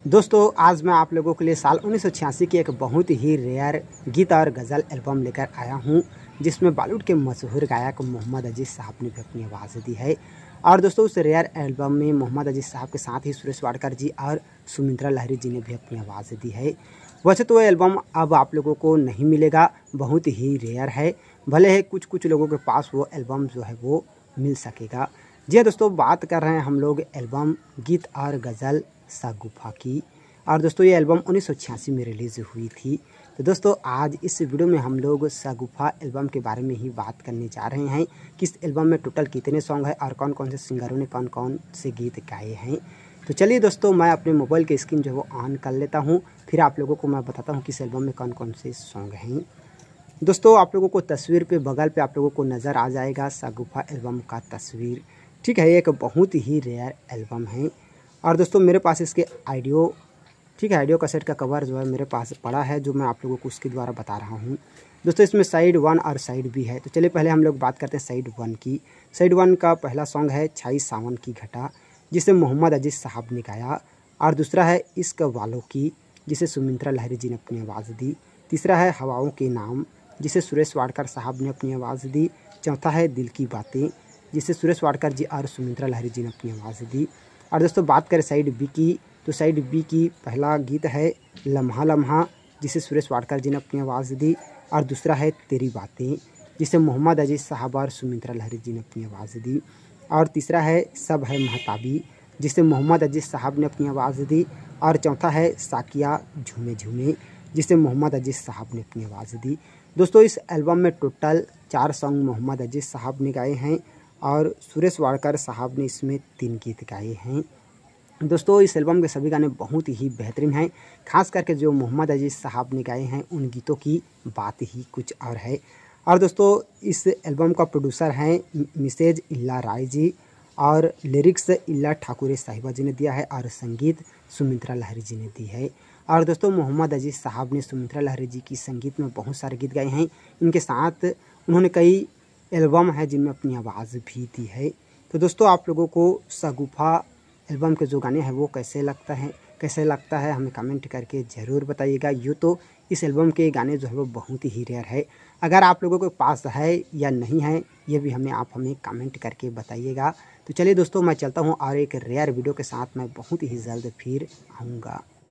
दोस्तों आज मैं आप लोगों के लिए साल 1986 की एक बहुत ही रेयर गीत और गज़ल एल्बम लेकर आया हूं, जिसमें बॉलीवुड के मशहूर गायक मोहम्मद अजीज़ साहब ने भी अपनी आवाज़ दी है। और दोस्तों उस रेयर एल्बम में मोहम्मद अजीज़ साहब के साथ ही सुरेश वाडकर जी और सुमित्रा लहरी जी ने भी अपनी आवाज़ दी है। वैसे तो वो एल्बम अब आप लोगों को नहीं मिलेगा, बहुत ही रेयर है। भले ही कुछ लोगों के पास वो एल्बम जो है वो मिल सकेगा। जी हाँ दोस्तों, बात कर रहे हैं हम लोग एल्बम गीत और गज़ल शगुफ़ा की। और दोस्तों ये एल्बम 1986 में रिलीज़ हुई थी। तो दोस्तों आज इस वीडियो में हम लोग शगुफ़ा एल्बम के बारे में ही बात करने जा रहे हैं कि इस एल्बम में टोटल कितने सॉन्ग हैं और कौन कौन से सिंगरों ने कौन कौन से गीत गाए हैं। तो चलिए दोस्तों, मैं अपने मोबाइल की स्क्रीन जो है वो ऑन कर लेता हूँ, फिर आप लोगों को मैं बताता हूँ कि इस एल्बम में कौन कौन से सॉन्ग हैं। दोस्तों आप लोगों को तस्वीर पे बगल पे आप लोगों को नज़र आ जाएगा शगुफ़ा एल्बम का तस्वीर। ठीक है, एक बहुत ही रेयर एल्बम है। और दोस्तों मेरे पास इसके ऑडियो, ठीक है, ऑडियो कैसेट का कवर जो है मेरे पास पड़ा है, जो मैं आप लोगों को उसके द्वारा बता रहा हूँ। दोस्तों इसमें साइड 1 और साइड बी है। तो चलिए पहले हम लोग बात करते हैं साइड 1 की। साइड 1 का पहला सॉन्ग है छाई सावन की घटा, जिसे मोहम्मद अजीज़ साहब ने गाया। और दूसरा है इश्क वालों की, जिसे सुमित्रा लहरी जी ने अपनी आवाज़ दी। तीसरा है हवाओं के नाम, जिसे सुरेश वाडकर साहब ने अपनी आवाज़ दी। चौथा है दिल की बातें, जिसे सुरेश वाडकर जी और सुमित्रा लहरी जी ने अपनी आवाज़ दी। और दोस्तों बात करें साइड बी की, तो साइड बी की पहला गीत है लम्हा लम्हा, जिसे सुरेश वाडकर जी ने अपनी आवाज़ दी। और दूसरा है तेरी बातें, जिसे मोहम्मद अजीज़ साहब और सुमित्रा लहरी जी ने अपनी आवाज़ दी। और तीसरा है सब है महताबी, जिसे मोहम्मद अजीज़ साहब ने अपनी आवाज़ दी। और चौथा है साकिया झूमे झूमे, जिसे मोहम्मद अजीज़ साहब ने अपनी आवाज़ दी। दोस्तों इस एल्बम में टोटल 4 सॉन्ग मोहम्मद अजीज़ साहब ने गाए हैं और सुरेश वाडकर साहब ने इसमें 3 गीत गाए हैं। दोस्तों इस एल्बम के सभी गाने बहुत ही बेहतरीन हैं, खास करके जो मोहम्मद अजीज़ साहब ने गाए हैं उन गीतों की बात ही कुछ और है। और दोस्तों इस एल्बम का प्रोड्यूसर हैं मिसेज इल्ला राय जी, और लिरिक्स इल्ला ठाकुरे साहिबा जी ने दिया है, और संगीत सुमित्रा लहरी जी ने दी है। और दोस्तों मोहम्मद अजीज़ साहब ने सुमित्रा लहरी जी की संगीत में बहुत सारे गीत गाए हैं। इनके साथ उन्होंने कई एल्बम है जिनमें अपनी आवाज़ भी दी है। तो दोस्तों आप लोगों को शगुफ़ा एल्बम के जो गाने हैं वो कैसे लगता है हमें कमेंट करके ज़रूर बताइएगा। यूँ तो इस एल्बम के गाने जो है वो बहुत ही रेयर है। अगर आप लोगों के पास है या नहीं है ये भी हमें कमेंट करके बताइएगा। तो चलिए दोस्तों मैं चलता हूँ और एक रेयर वीडियो के साथ मैं बहुत ही जल्द फिर आऊँगा।